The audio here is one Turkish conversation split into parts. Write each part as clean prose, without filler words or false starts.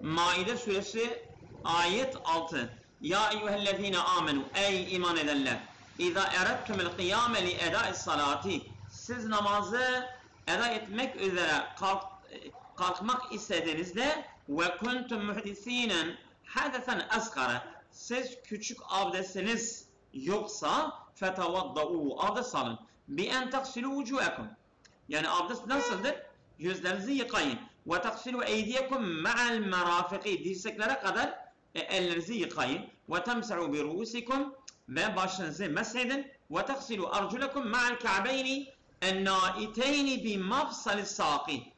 Maide suresi ayet 6. Ya eyyühellezine amenu, ey iman edenler. İza erettumul kıyame li eda'is salati. Siz namazı eda etmek üzere kalkmak istediğinizde ve kuntum muhdisinen hadesen asgara. Siz küçük abdestiniz yoksa fetavaddau, abdest alın. Bi en taksilu vucuhakum. Yani abdest nasıldır? Yüzlerinizi yıkayın. Ve taksilu eydiyekum ma'al merafiki. Dirseklere kadar ellerinizi yıkayın. Ve temsahu bi ruusikum. Ve başınızı mesedin. Ve taksilu arculakum ma'al ka'beyni ennaiteyni bi mafsalis saqi.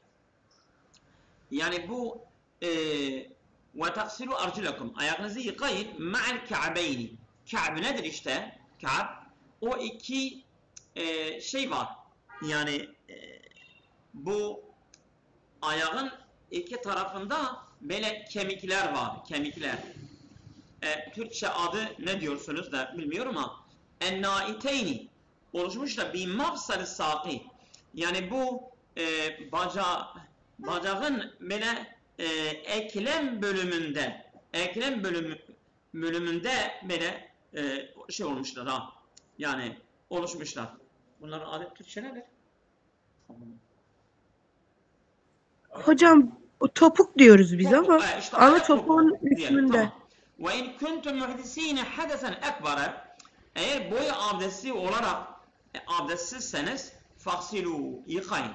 Yani bu ve taksilu arculakum. Ayakınızı yıkayın. Ma'al ka'beyni. Ka'b nedir işte? Ka'b. O iki şey var. Yani bu ayağın iki tarafında böyle kemikler var. Kemikler. Türkçe adı ne diyorsunuz da bilmiyorum ama ennaiteyni oluşmuş da bir mafsal-i saki. Yani bu bacağın böyle eklem bölümünde böyle şey olmuşlar ha. Yani oluşmuşlar. Bunların adı Türkçe nedir? Hocam topuk diyoruz biz Topuk, ama işte ama topuğun diyelim, üstünde. tamam. Ve in kuntum muhdisine hadesen ekbere, eğer boy abdesti olarak abdestsizseniz faksilu, yıkayın.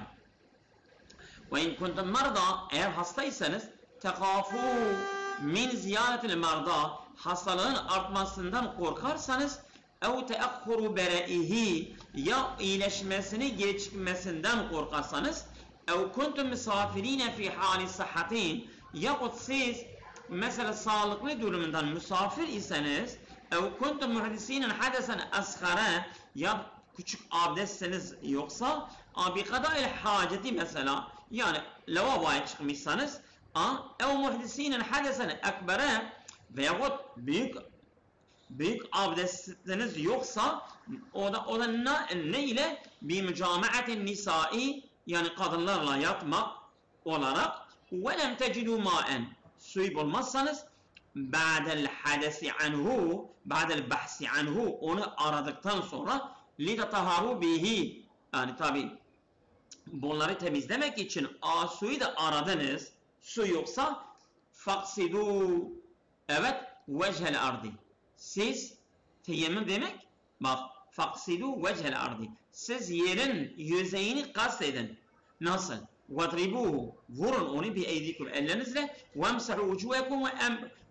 Ve in kuntum marda, eğer hastaysanız tekafu min ziyaretil marda, hastalığın artmasından korkarsanız ev teakhuru bereihi, ya iyileşmesini geçmesinden korkarsanız ev kuntum misafirine fi hali sıhhatin, yahut siz mesela sağlıklı durumundan misafir iseniz ev kuntum muhdisinen hadesen asgara, ya küçük abdestseniz yoksa bi kada'il haceti mesela, yani lavaboya çıkmışsanız ev muhdisinen hadesen ekbere veyahut büyük abdestiniz yoksa o da ne ile bir mücamaetin nisai, yani kadınlarla yatmak olarak ve lem tecidu ma'en, suyu bulmazsanız ba'del hadesi anhu, ba'del bahsi anhu, onu aradıktan sonra lidataharu bihi, yani tabi bunları temizlemek için suyu da aradınız, su yoksa faksidu, evet, vechel ardi, siz teyemmüm demek, bak faksidu vechel ardi, siz yerin yüzeyini kastedin. Nasıl? Vadribuhu, vurun onu bi eydikum, ellerinizle, vemsahu ucuhekum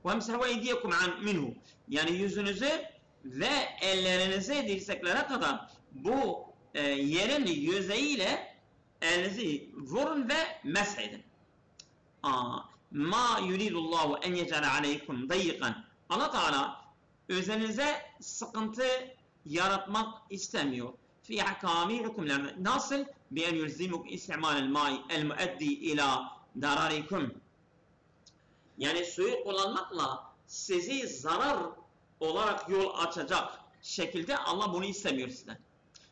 vemsahu eydiyekum minhu, yani yüzünüzü ve ellerinizi dirseklere kadar bu yerin yüzeyiyle elinizi vurun ve meshedin. Ma yuridullahu en yecale aleykum dayyikan. Allah Teala üzerinize sıkıntı yaratmak istemiyor. Fi ahkami hükümlerine. Nasıl? Bi en yulzimuk istimal el-mai el-muaddi ila dararikum. Yani suyu kullanmakla sizi zarar olarak yol açacak şekilde Allah bunu istemiyor sizden.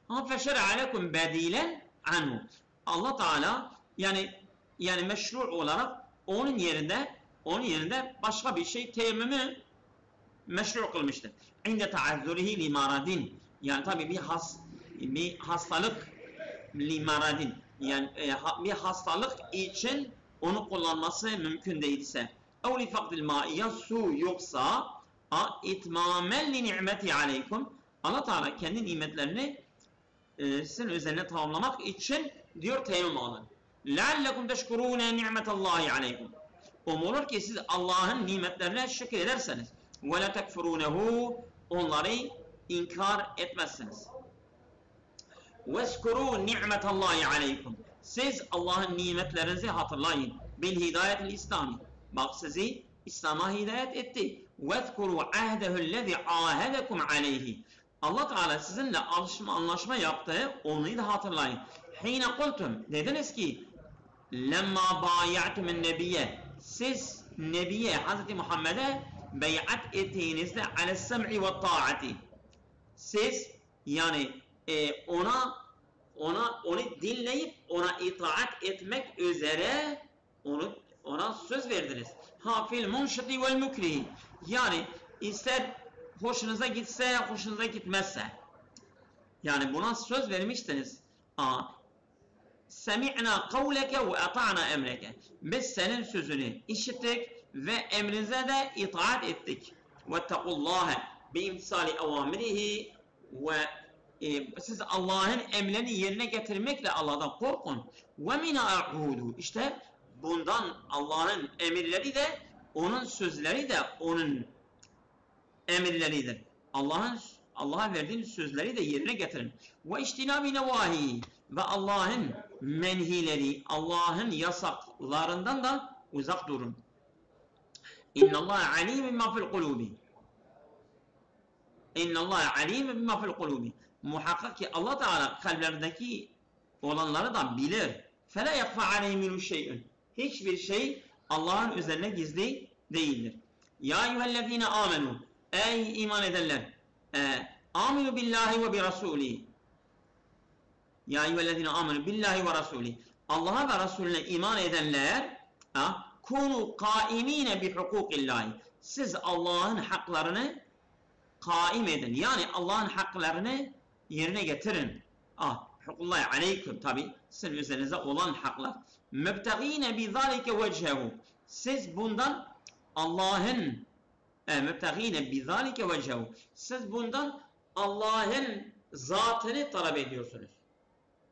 Ama feşere alekum bedilen anhu. Allah Teala yani meşru olarak onun yerinde başka bir şey teyemmümü meşru kılmıştır. İnde ta'azzurihi li maradin. Yani tabi bir hastalık li maradin. Yani bir hastalık için onu kullanması mümkün değilse. Ev li fakdil ma'iye, su yoksa itmamen li ni'meti aleykum. Allah Teala kendi nimetlerini sizin üzerine tamamlamak için diyor teyemmüm alın. لَعَلَّكُمْ تَشْكُرُونَ نِعْمَةَ اللّٰهِ عَلَيْكُمْ. Umulur ki siz Allah'ın nimetlerine şükür ederseniz وَلَا تَكْفُرُونَهُ, onları inkar etmezsiniz. وَاذْكُرُوا نِعْمَةَ اللّٰهِ عَلَيْكُمْ. Siz Allah'ın nimetlerinizi hatırlayın. بِالْهِدَايَةِ الْإِسْلَامِ. Bak sizi İslam'a hidayet etti. وَاذْكُرُوا عَهْدَهُ الَّذِي عَاهَدَكُمْ عَلَيْهِ. Allah Teala sizinle anlaşma yaptı, onu da hatırlayın. Hine kultum, dediniz ki lemma bay'atumun nebiyye, siz Nebiye Hazreti Muhammed'e bey'at ettiğinizde ale's-sem'i ve ta'ati, siz yani onu dinleyip ona itaat etmek üzere ona söz verdiniz. Ha fil munşiti vel mukrihi. Yani ister hoşunuza gitse, hoşunuza gitmezse. Yani buna söz vermiştiniz. Semi'na kavleke ve ata'na emreke. Biz senin sözünü işittik ve emrinize de itaat ettik. Vettekullâhe biimtisali avamirihi ve siz Allah'ın emrini yerine getirmekle Allah'tan korkun. Ve mina a'udu. İşte bundan Allah'ın emirleri de onun sözleri de onun emirleridir. Allah'a verdiğiniz sözleri de yerine getirin. Ve iştinabi nevahi ve Allah'ın menhileri, Allah'ın yasaklarından da uzak durun. İnnallâhe alîm bimâ fil kulûbi. İnnallâhe alîm bimâ fil kulûbi. Muhakkak ki Allah Teala kalplerindeki olanları da bilir. فَلَا يَخْفَ عَلَيْهِ مِنُ شَيْءٍ. Hiçbir şey Allah'ın üzerine gizli değildir. Ya eyyühellezîne âmenû. Ey iman edenler. Aminu billahi ve bi rasûlî. Ya eyyühellezîne âmenû billahi ve rasûlî. Allah'a ve Resulüne iman edenler kunu kaimine bi hukukillahi. Siz Allah'ın haklarını kaim edin. Yani Allah'ın haklarını yerine getirin. Hukullahi aleyküm tabi sizin üzerinize olan haklar. Mübtegîne bi zâlike vecehu. Siz bundan Allah'ın mübtegîne bi zâlike vecehu. Siz bundan Allah'ın zatını talep ediyorsunuz.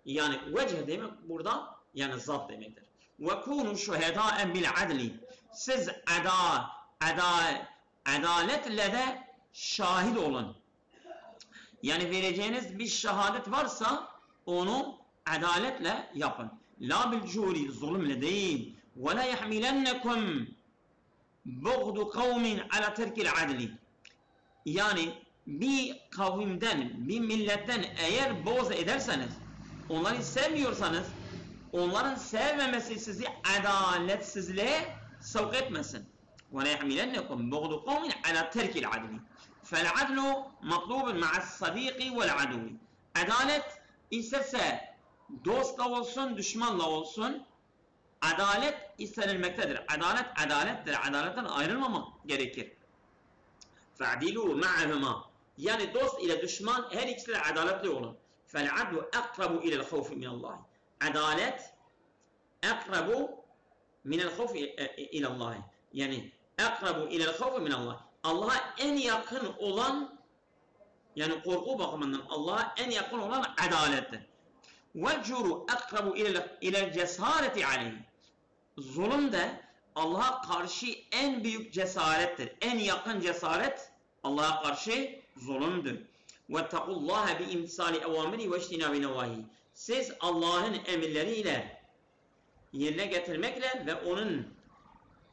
Yani vecih demek burada yani zat demektir. Ve kûnû şuhedâen bil adli. Siz adaletle de şahit olun. Yani vereceğiniz bir şehadet varsa onu adaletle yapın. La bil curi, zulümle değil. Ve la yahmilennekum buğdu kavmin ala terkil adli. Yani bir kavimden, bir milletten eğer boğz ederseniz, onları sevmiyorsanız, onların sevmemesi sizi adaletsizliğe sevk etmesin. وَلَا يَحْمِلَنَّكُمْ بُغْضُ قَوْمٍ عَلَى تَرْكِ الْعَدْلِ فَالْعَدْلُ مَطْلُوبٌ مَعَ الصَّدِيقِ وَالْعَدُوِ. Adalet isterse dostla olsun, düşmanla olsun, adalet istenilmektedir. Adalet adalettir. Adaletten ayrılmamak gerekir. فَعْدِلُوا مَعَهُمَا. Yani dost ile düşman her ikisi de adaletli olun. فَالْعَدْلُ اَقْرَبُ اِلَى الْخَوْفِ مِنَ اللّٰهِ. Adalet اَقْرَبُ مِنَ الْخَوْفِ اِلَى اللّٰهِ. Yani اَقْرَبُ اِلَى الْخَوْفِ مِنَ اللّٰهِ. Allah'a en yakın olan, yani korku bakımından Allah'a en yakın olan adalettir. وَالْجُرُ اَقْرَبُ اِلَى الْجَسَارَةِ عَلَيْهِ. Zulüm de Allah'a karşı en büyük cesarettir. En yakın cesaret Allah'a karşı zulümdür. وَاتَّقُوا اللّٰهَ بِاِمْتِسَالِ اَوَامِرِ وَاجْتِنَابِ نَوَاهِهِ. Siz Allah'ın emirleriyle yerine getirmekle ve onun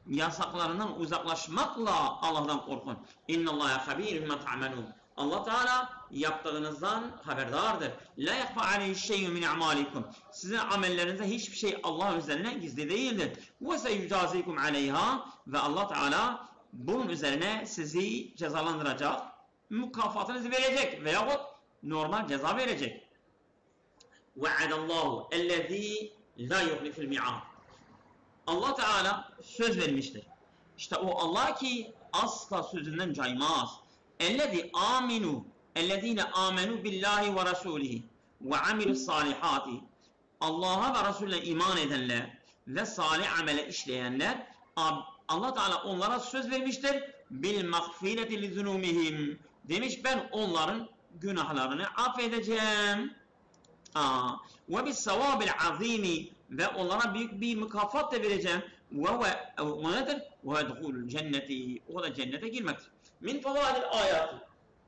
yasaklarından uzaklaşmakla Allah'tan korkun. اِنَّ اللّٰهَ خَب۪يرٌ مَا تَعْمَلُونَ. Allah Teala yaptığınızdan haberdardır. La yakfa aleyhi şey'un min a'malikum. Sizin amellerinizde hiçbir şey Allah üzerine gizli değildir. Ve seyucazikum aleyha ve Allah Teala bunun üzerine sizi cezalandıracak, mükafatınızı verecek veyahut normal ceza verecek. Ve'adallahu ellezî la yuhlifil mi'ad. Allah Teala söz vermiştir. İşte o Allah ki asla sözünden caymaz. Ellezîne âmenû billahi ve rasûlihi ve amilussâlihâti. Allah'a ve Resulüne iman edenler ve salih amele işleyenler, Allah Teala onlara söz vermiştir. Bil mağfireti li zunûmihim. Demiş ben onların günahlarını affedeceğim. Ve bis savabil azîmi. Ve onlara büyük bir mükafat da vereceğim. O nedir? Ve edhûlül cenneti. O da cennete girmektir. Min fadâlil âyâti.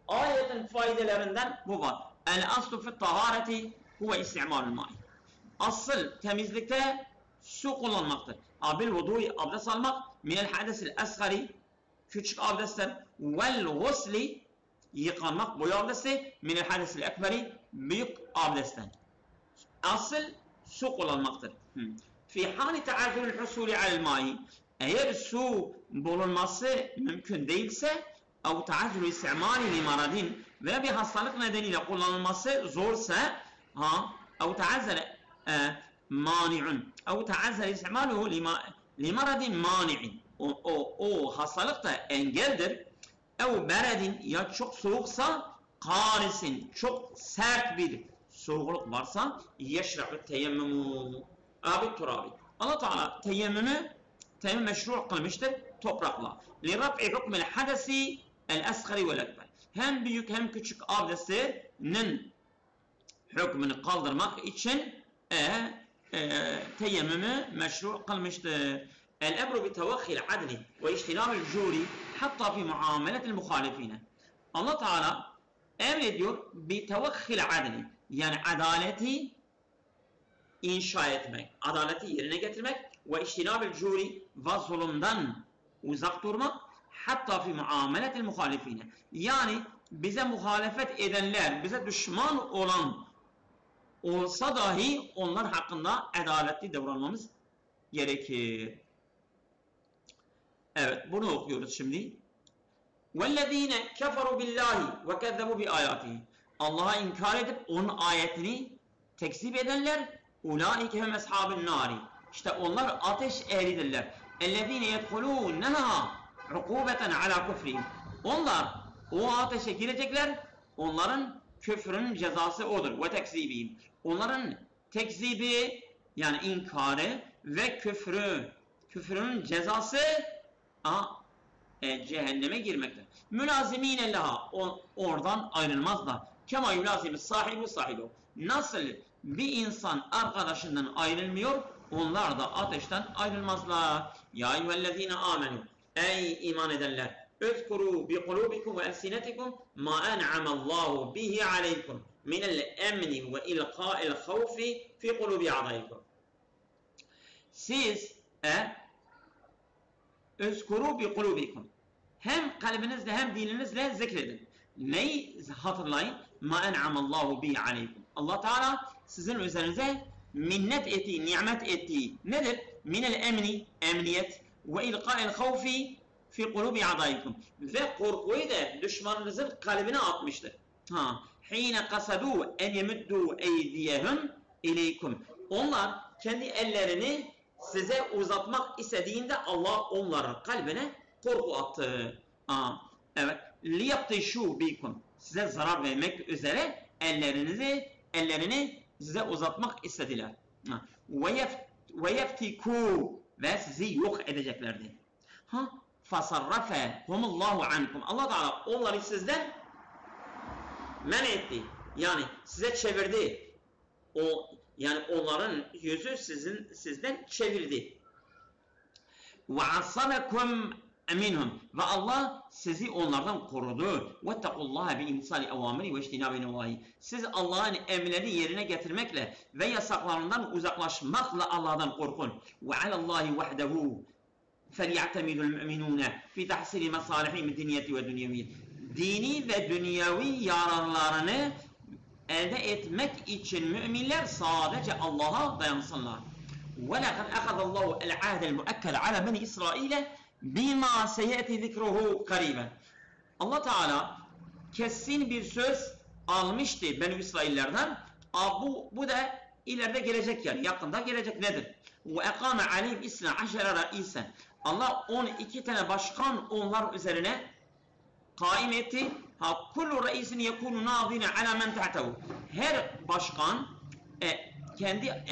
Ayetin faydelerinden bu var. El aslu fit tahâreti huve isti'mâlul mâ'i. Asıl temizlikte su kullanmaktır. Bil vudu'i abdest almak. Minel hadesil esgari. Küçük abdestten. Vel gusli yıkanmak. Boyu abdesti. Minel hadesil ekberi. Büyük abdestten. Asıl su kullanmaktır. Fi hâli te'azzülül husûli alel mâ'i. Eğer su bulunması mümkün değilse ev te'azzülü istimâli li maradin veya bir hastalık nedeniyle kullanılması zorsa ev te'azzele mani'un ev te'azzele istimâluhu li maradin mani'in o hastalık da engeldir. Ev beredin, ya çok soğuksa, karisin, çok sert bir soğukluk varsa, yeşra'u teyemmümü abi turabi. Allah Teala teyemmüm meşru kılmıştır toprakla. Li raf'i hukmil hadesi el asgari vel ekber. Hem büyük hem küçük abdestinin hükmünü kaldırmak için teyemmümü meşru kılmıştır. El-emru bi tevakhil adli ve iştinamil curi hatta fi muameletil muhalifine. Allah Teala emrediyor bi tevakhil adli, yani adaleti inşa etmek, adaleti yerine getirmek ve iştinabil curi ve zulümden uzak durmak, hatta fi muameletil muhalifine, yani bize muhalefet edenler, bize düşman olan olsa dahi onlar hakkında adaletli davranmamız gerekir. Evet, bunu okuyoruz şimdi. وَالَّذ۪ينَ كَفَرُوا بِاللّٰهِ وَكَذَّبُوا بِآيَاتِهِ. Allah'a inkar edip onun ayetini tekzip edenler, اُولَٰئِكَ هُمْ أَصْحَابُ النَّارِ. İşte onlar ateş ehlidirler. اَلَّذ۪ينَ يَدْخُلُونَهَا عُقُوبَةً عَلَى كُفْرِهِمْ. Onlar o ateşe girecekler, onların küfrünün cezası odur. وَتَكْزِيبِهِمْ. Onların tekzibi, yani inkarı ve küfrünün cezası cehenneme girmektir. Mülazimine leha, oradan ayrılmazlar. Kema yulazimi sahibi. Nasıl bir insan arkadaşından ayrılmıyor, onlar da ateşten ayrılmazlar. Ya eyyühellezine amenu, ey iman edenler, özkuru bi kulubikum ve elsinetikum ma en'amallahu bihi aleykum minel emni ve ilqa'il havfi fi kulubi adaykum. Siz özkuru bi kulubikum, hem kalbinizle hem dilinizle zikredin. Neyi hatırlayın? Ma en'amallahu bihi aleykum. Allah Teala sizin üzerinize minnet ettiği, nimet ettiği nedir? Minel emni, emniyet ve ilqa'il havfi fi kulubi adaykum. Ve korkuyu da düşmanınızın kalbine atmıştır. Hine kasadu en yemuddu eydiyehum ileykum. Onlar kendi ellerini size uzatmak istediğinde Allah onların kalbine korku attı. Evet. Liyabtişu bikum. Size zarar vermek üzere ellerini size uzatmak istediler. Ve yeftiku, ve sizi yok edeceklerdi. Fasarrafehumullahu ankum. Allah Teala onları sizden men etti. Yani size çevirdi. Yani onların yüzü sizden çevirdi. Ve asamekum minhum, ve Allah sizi onlardan korudu. Vettekullaha bi imsali evamiri ve ijtinabi nevahi. Siz Allah'ın emirlerini yerine getirmekle ve yasaklarından uzaklaşmakla Allah'tan korkun. Ve alallahi vahdehu فَلْيَعْتَمِدُ الْمُؤْمِنُونَ فِي تَحْسِلِ مَصَالِحِهِمْ الدِّنْيَةِ وَالدُّنْيَوِيَّةِ. Dini ve dünyevi yararlarını elde etmek için müminler sadece Allah'a dayansınlar. وَلَقَدْ أَخَذَ اللّٰهُ الْعَهْدَ الْمُؤَكَّدَ عَلَى بَنِي إِسْرَائِيلَ بِمَا سَيَأْتِ ذِكْرُهُ قَرِيبًا. Allah Teala kesin bir söz almıştı Beni İsraillerden. Bu da ileride gelecek, yani yakında gelecek nedir? وَاَقَامَ عَلَيْهِمْ اِسْنَا عَشَرَ رَئِيسًا. Allah 12 tane başkan onlar üzerine kaim etti. Kullu reisin yekunu nazine ala men ta'tehu. Her başkan kendi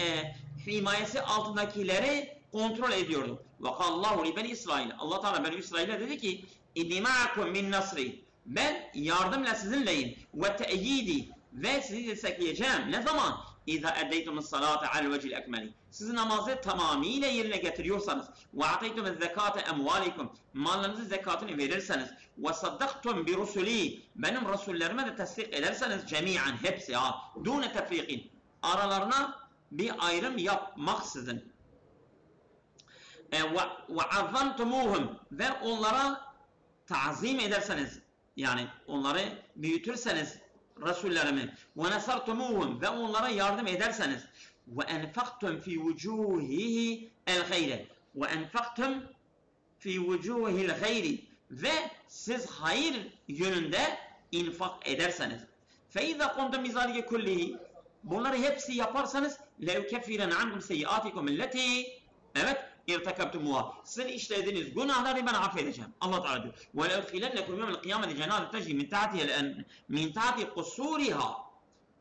himayesi altındakileri kontrol ediyordu. Ve kallahu li beni İsrail. Allah Teala Beni İsrail'e dedi ki: "İnni ma'akum min nasri." Ben yardımla sizinleyim. Ve te'yidi, ve sizi destekleyeceğim. Ne zaman? İza eddeytumus salate alel vecihil ekmeli. Siz namazı tamamıyla yerine getiriyorsanız, ve ateytumuz zekate emvalikum, mallarınızın zekatını verirseniz, ve saddaktum bi rusuli, benim rasullerime de tasdik ederseniz, cemiyen, hepsi dune tefrikin, aralarına bir ayrım yapmaksızın. Ve azzamtumuhum, ve onlara ta'zim ederseniz, yani onları büyütürseniz Resullerimi, ve nasartumuhum, ve onlara yardım ederseniz, ve enfaktum fi vucuhihi el hayre, ve enfaktum fi vucuhil hayri, ve siz hayır yönünde infak ederseniz, fe izâ kuntum bizâlike kullihi, bunları hepsi yaparsanız, levkeffiren ankum seyyiatikum illeti, evet, irtekabtumuha. Sizin işlediğiniz günahları ben affedeceğim. Allah Teala diyor. Ve le'udkhilennekum yevmel kıyameti cennet tecri min tahti kusuriha.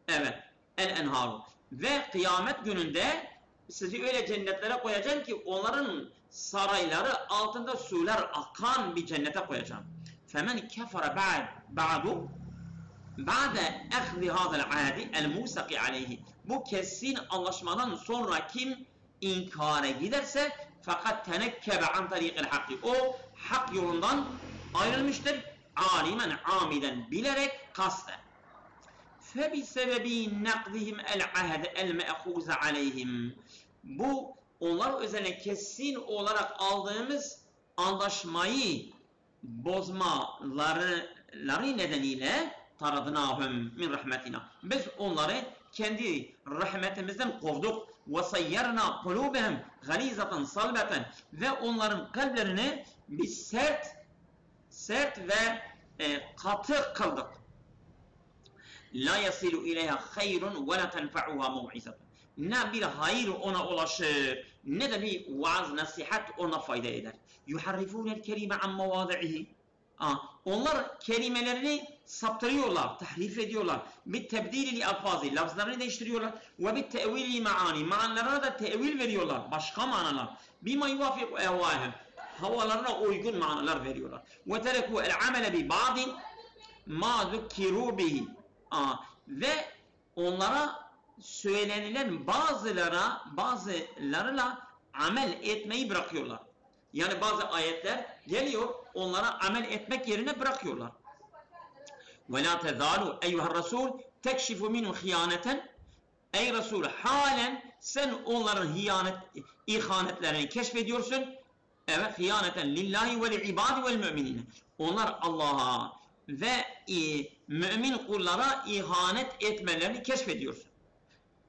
Evet. El enharu. Ve kıyamet gününde sizi öyle cennetlere koyacağım ki onların sarayları altında sular akan bir cennete koyacağım. Femen kefere ba'du ba'de ehzi hadel adi el musaki aleyhi. Bu kesin anlaşmadan sonra kim inkara giderse fakat tenekkebe an tariqil hakki. O hak yolundan ayrılmıştır. Alimen amiden bilerek kasten. Febisebebi nakdihim el ahde el me'huze aleyhim. Bu onlar üzerine kesin olarak aldığımız anlaşmayı bozmaları nedeniyle taradnahum min rahmetina. Biz onları kendi rahmetimizden kovduk. Ve sayyarna kulubehum galizatan salbeten. Ve onların kalplerini biz sert ve katı kıldık. La yasilu ileyha hayrun ve la tenfa'uha mev'izatun. Ne bir hayır ona ulaşır, ne de bir vaaz, nasihat ona fayda eder. Yuharrifûnel kelime an mevâdi'ihi. Onlar kelimelerini saptırıyorlar, tahrif ediyorlar. Bir tebdili alfazı, lafızlarını değiştiriyorlar. Ve bir tevili maani, manalarına da tevil veriyorlar, başka manalar. Bima yuvafiku ehvâhim, havalarına uygun manalar veriyorlar. Ve terekû el amele bi ba'din ma zukkirû bihi. Ve onlara söylenilen bazılarıyla amel etmeyi bırakıyorlar. Yani bazı ayetler geliyor, onlara amel etmek yerine bırakıyorlar. وَلَا تَذَالُوا اَيُّهَا الرَّسُولُ تَكْشِفُ مِنْهُ خِيَانَةً. Ey Resul, halen sen onların ihanetlerini keşfediyorsun. Evet, hıyaneten lillahi ve li'ibadi vel müminine. Onlar Allah'a ve mümin kullara ihanet etmelerini keşfediyorsun.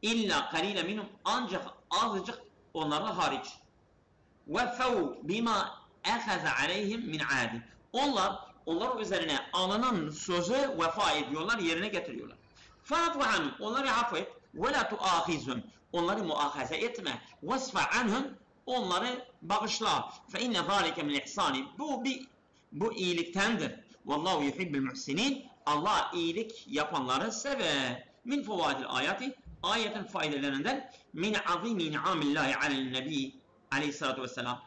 İlla kalile minhum, ancak azıcık onlarla hariç. وَفَوْ بِمَا اَخَذَ عَلَيْهِمْ مِنْ عَادٍ. Onlar üzerine alınan sözü vefa ediyorlar, yerine getiriyorlar. فَاَفْوَ عَنْهُمْ, onları affet. وَلَا تُؤَاخِزْهُمْ, onları muahaze etme. وَاسْفَ عَنْهُمْ, onları bağışla. فَاِنَّ ذَٰلِكَ مِنْ الْاِحْسَانِ, bu iyiliktendir. وَاللّٰهُ يُحِبِّ الْمُحْسِنِينَ, Allah iyilik yapanları sever. Min fuvâdil ayati, ayetin faydalarından min azîmi ni'amillahi alel nebi aleyhissalatu vesselam.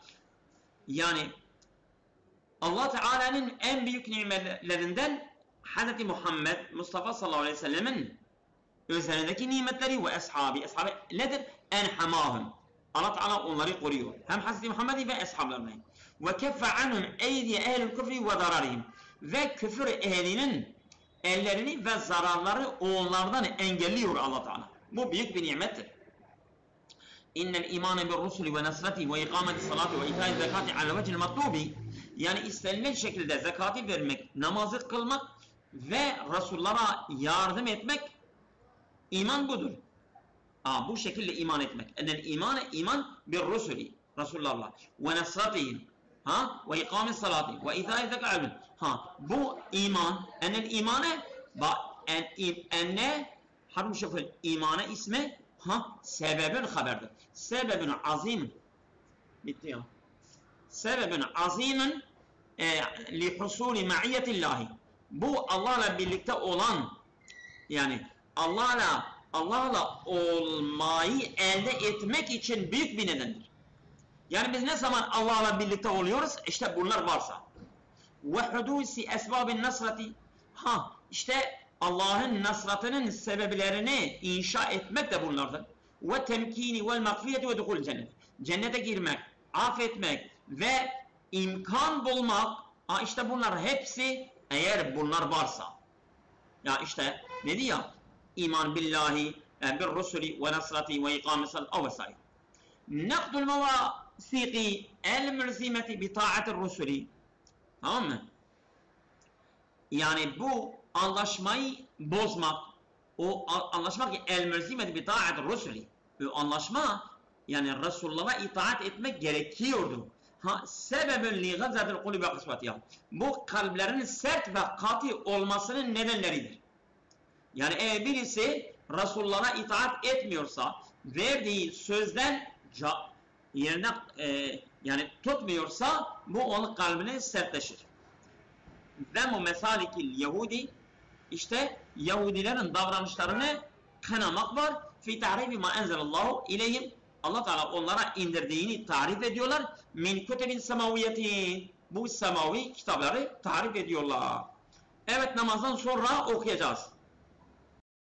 Yani Allah Teala'nın en büyük nimetlerinden Hz. Muhammed Mustafa sallallahu aleyhi ve sellemin üzerindeki nimetleri ve ashabı nedir? Enhamahum. Allah Teala onları koruyor. Hem Hz. Muhammed'i ve ashablarını. Ve keffe anhum eydi ehlil küfri ve zararihim. Ve küfür ehlinin ellerini ve zararları onlardan engelliyor Allah Teala. Bu büyük bir nimettir. İnnel imane bir rusuli ve nasrati ve ikameti salati ve itâi zekati ala vecil matlubi. Yani istenilen şekilde zekati vermek, namazı kılmak ve Resullara yardım etmek, iman budur. Bu şekilde iman etmek. Ennel iman bir rusuli, Resullarla ve nasratihim ve ikâmi salati ve itâi zekati. Bu iman, ennel imane enne harun şoför imana ismi sebebün haberdir. Sebebün azim bitti ya. Sebebün azimin li husuli ma'iyyetillahi. Bu Allah'la birlikte olan, yani Allah'la olmayı elde etmek için büyük bir nedendir. Yani biz ne zaman Allah'la birlikte oluyoruz? İşte bunlar varsa. Ve hudusi esbabin nasrati. İşte Allah'ın nasratının sebeplerini inşa etmek de bunlardır. Ve temkini vel mağfireti ve dukul cennet. Cennete girmek, affetmek ve imkan bulmak. İşte bunlar hepsi eğer bunlar varsa. Ya işte ne diyor? İman billahi, bir rusuli ve nasrati ve ikâmi salâti vesaire. Nakdul mevâsîki el mülzimeti bi ta'atir rusuli. Tamam mı? Yani bu anlaşmayı bozmak, o anlaşmak ki el mülzimeti bi ta'atir rusuli. Bu anlaşma yani Resulullah itaat etmek gerekiyordu. Sebebün li gazzatil kulubi ve kısvatiha. Bu kalplerin sert ve katı olmasının nedenleridir. Yani eğer birisi Resulullah'a itaat etmiyorsa, verdiği sözden yerine yani tutmuyorsa bu onun kalbine sertleşir. Ve mu mesalikil Yahudi, işte Yahudilerin davranışlarını kınamak var. Fi ta'rifi ma enzelallahu ileyhim, Allah Teala onlara indirdiğini tarif ediyorlar. Min kutubin semaviyetin, bu semavi kitapları tarif ediyorlar. Evet, namazdan sonra okuyacağız.